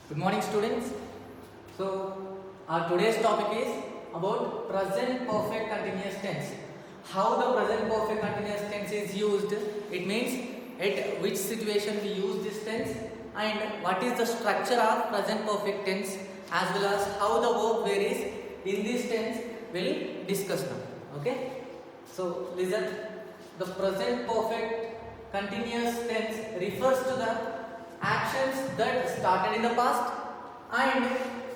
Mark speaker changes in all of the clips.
Speaker 1: Good morning, students. So, our today's topic is about present perfect continuous tense. How the present perfect continuous tense is used, it means at which situation we use this tense and what is the structure of present perfect tense as well as how the verb varies in this tense will discuss now. Okay? So, listen, the present perfect continuous tense refers to the actions that started in the past and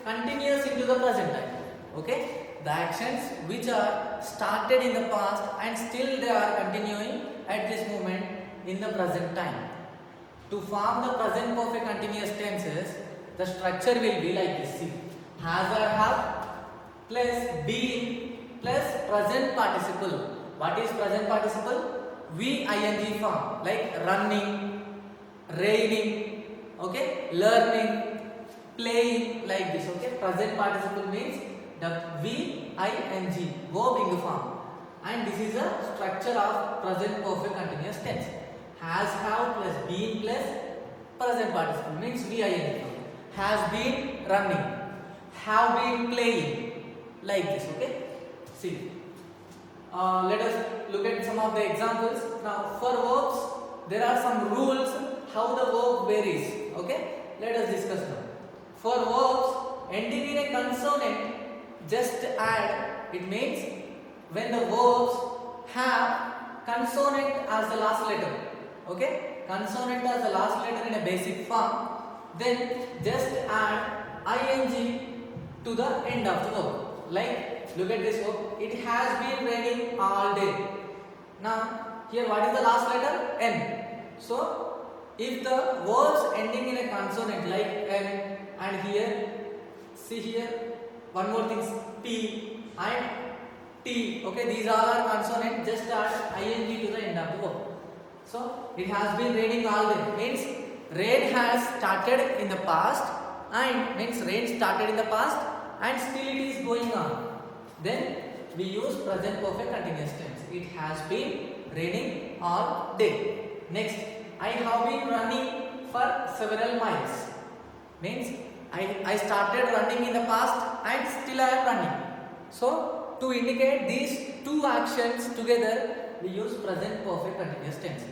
Speaker 1: continues into the present time. Okay, the actions which are started in the past and still they are continuing at this moment in the present time. To form the present perfect continuous tenses, the structure will be like this. See, has or have plus been plus present participle. What is present participle? VING form, like running, raining, okay, learning, playing, like this. Okay, present participle means the VING, verb in the form, and this is a structure of present perfect continuous tense. Has, have plus been plus present participle means VING form. Has been running, have been playing, like this. Okay, see. Let us look at some of the examples. Now, for verbs, there are some rules how the verb varies. Okay, let us discuss now. For verbs ending in a consonant, just add. It means when the verbs have consonant as the last letter. Okay, consonant as the last letter in a basic form, then just add ing to the end of the verb. Like, look at this verb. It has been raining all day. Now, here what is the last letter? N. So, if the verbs ending in a consonant like N and here, see here, one more thing, P and T. Okay, these all are consonant. Just add ing to the end of the verb. So, it has been raining all day. Means rain has started in the past and means rain started in the past and still it is going on. Then we use present perfect continuous tense. It has been raining all day. Next, I have been running for several miles. Means I started running in the past and still I am running. So to indicate these two actions together, we use present perfect continuous tense.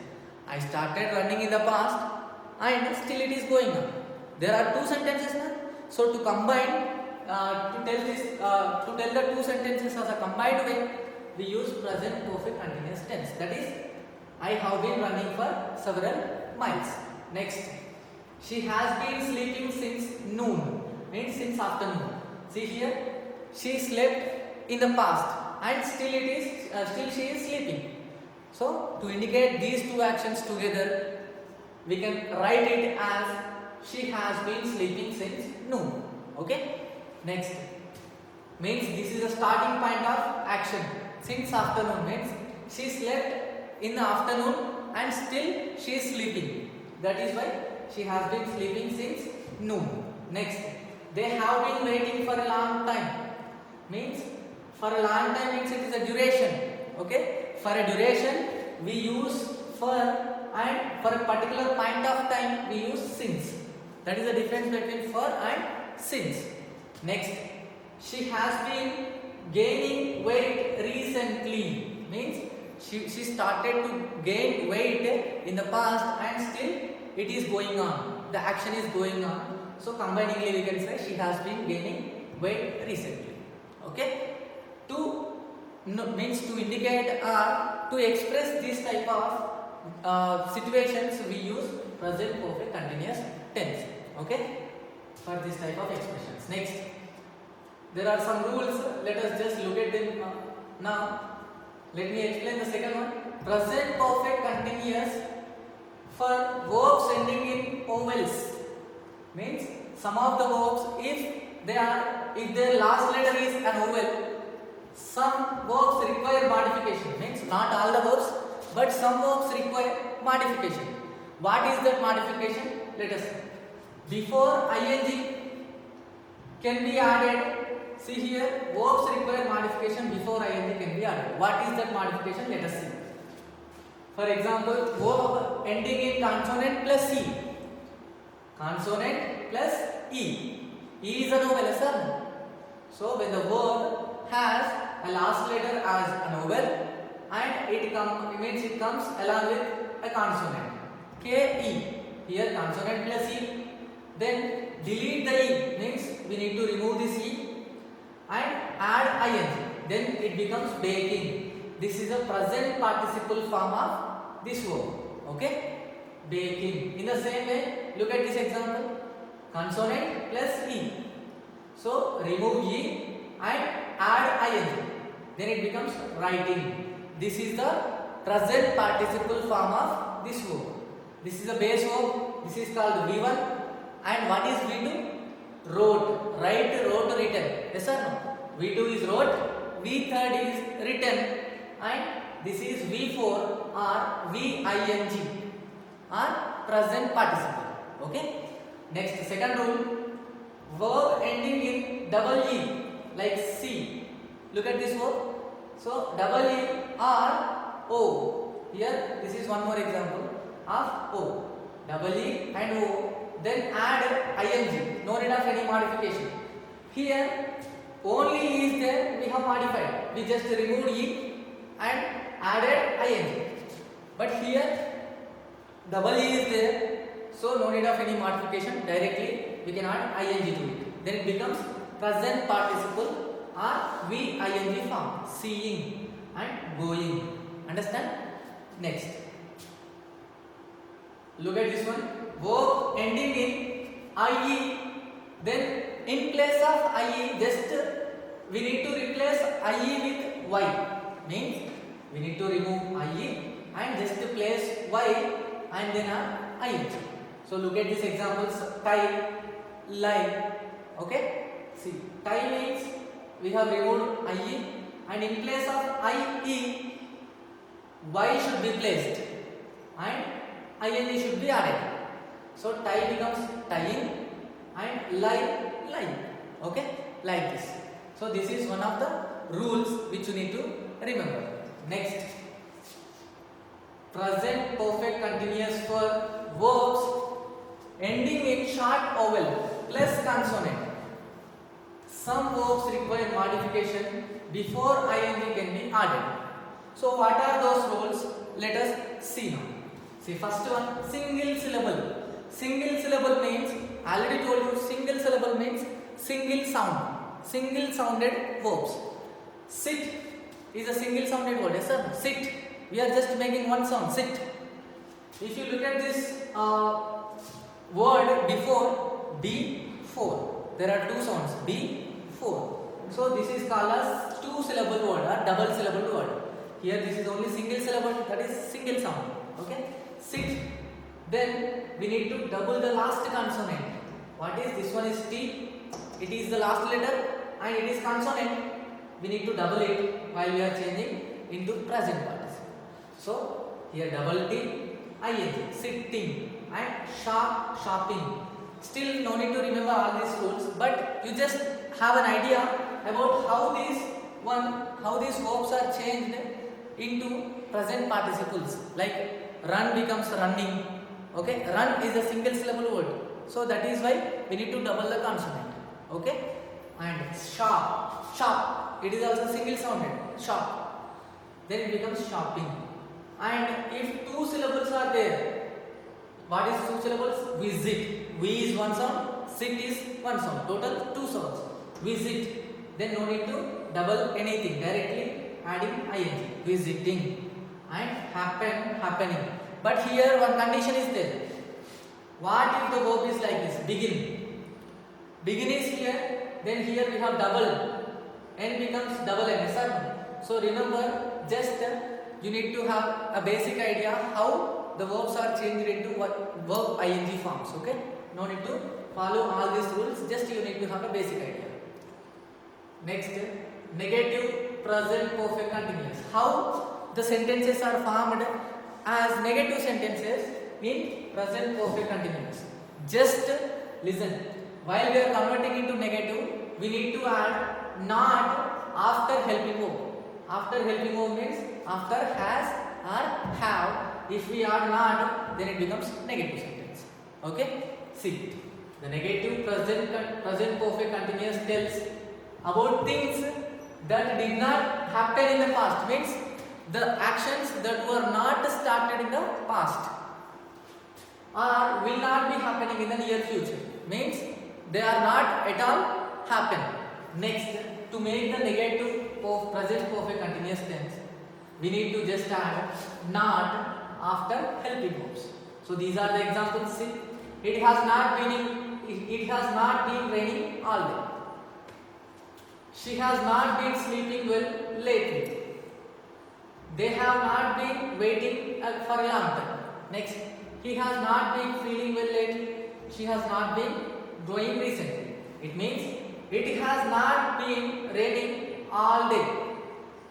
Speaker 1: I started running in the past and still it is going on. There are two sentences now. So to combine, to tell the two sentences as a combined way, we use present perfect continuous tense. That is, I have been running for several miles. Next, she has been sleeping since noon, means since afternoon. See here, she slept in the past and still she is sleeping. So to indicate these two actions together, we can write it as she has been sleeping since noon. Okay. Next, means this is a starting point of action. Since afternoon means she slept in the afternoon and still she is sleeping. That is why she has been sleeping since noon. Next, they have been waiting for a long time. Means for a long time means it is a duration. Okay, for a duration we use for, and for a particular point of time we use since. That is the difference between for and since. Next, she has been gaining weight recently. Means she started to gain weight in the past and still it is going on. The action is going on. So combiningly we can say she has been gaining weight recently. Okay. Means to indicate or to express this type of situations we use present perfect continuous tense. Okay. For this type of expressions. Next, there are some rules. Let us just look at them now. Let me explain the second one. Present perfect continuous for verbs ending in vowels. Means some of the verbs, if their last letter is an vowel, some verbs require modification. Means not all the verbs, but some verbs require modification. What is that modification? Let us see. Before ing can be added. See here, verbs require modification before ing can be added. What is that modification? Let us see. For example, verb ending in consonant plus C. Consonant plus E. E is a vowel, yes sir. So when the verb has a last letter as a vowel and it comes along with a consonant. K-E. Here consonant plus E. Then delete the E means we need to remove this E and add ing. Then it becomes baking. This is a present participle form of this verb. Okay? Baking. In the same way, look at this example. Consonant plus E. So remove E and add ing. Then it becomes writing. This is the present participle form of this verb. This is a base verb. This is called V1. And what is V2? Wrote. Write, wrote, written. Yes or no? V2 is wrote. V3 is written. And this is V4 or VING or present participle. Okay? Next, second rule. Verb ending in double E like C. Look at this verb. So double E or O. Here this is one more example of O. Double E and O. Then add ing. No need of any modification. Here only E is there. We have modified. We just removed E and added ing. But here double E is there. So no need of any modification. Directly we can add ing to it. Then it becomes present participle or VING form. Seeing and going. Understand? Next. Look at this one. Verb ending in IE. Then in place of IE, just we need to replace IE with Y. Means we need to remove IE and just place Y and then add IE. So look at these examples. Tie, lie. Okay? See, tie means we have removed IE and in place of IE, Y should be placed and ING should be added. So tie becomes tying and lie, lying. Okay? Like this. So this is one of the rules which you need to remember. Next. Present perfect continuous for verbs ending in short vowel plus consonant. Some verbs require modification before ing can be added. So what are those rules? Let us see now. See, first one, single syllable. Single syllable means, I already told you, single syllable means single sound. Single sounded verbs. Sit is a single sounded word. Yes sir? Sit. We are just making one sound. Sit. If you look at this word before, B4. There are two sounds. B4. So this is called as two syllable word or double syllable word. Here this is only single syllable, that is single sound. Okay? Sit. Then we need to double the last consonant. What is this one is T. It is the last letter and it is consonant. We need to double it while we are changing into present participle. So here double T, ing, sitting and sharp, shopping. Still no need to remember all these rules, but you just have an idea about how these verbs are changed into present participles. Like run becomes running. Okay, run is a single syllable word. So that is why we need to double the consonant. Okay, and sharp, sharp. It is also single sounded. Sharp. Then it becomes shopping. And if two syllables are there, what is two syllables? Visit. V is one sound. Sit is one sound. Total two sounds. Visit. Then no need to double anything. Directly adding ing. Visiting. And happen, happening. But here one condition is there. What if the verb is like this? Begin. Begin is here. Then here we have double. N becomes double N. So remember, just you need to have a basic idea how the verbs are changed into verb ing forms. Okay? No need to follow all these rules. Just you need to have a basic idea. Next, negative present perfect continuous. How the sentences are formed as negative sentences in present perfect continuous. Just listen. While we are converting into negative, we need to add not after helping verb. After helping verb means after has or have. If we add not, then it becomes negative sentence. Okay? See. The negative present perfect continuous tells about things that did not happen in the past. Means the actions that were not started in the past or will not be happening in the near future. Means they are not at all happen. Next, to make the negative present perfect continuous tense, we need to just add not after helping verbs. So these are the examples. See, it has not been raining all day. She has not been sleeping well lately. They have not been waiting for a long time. Next, he has not been feeling well lately. She has not been growing recently. It means it has not been raining all day.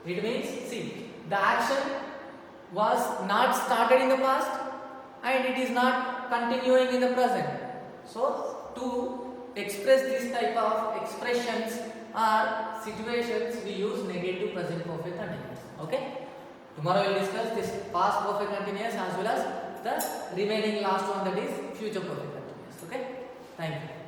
Speaker 1: It means, see, the action was not started in the past and it is not continuing in the present. So, to express this type of expressions or situations, we use negative present perfect continuous. Okay? Tomorrow we will discuss this past perfect continuous as well as the remaining last one, that is future perfect continuous. Okay? Thank you.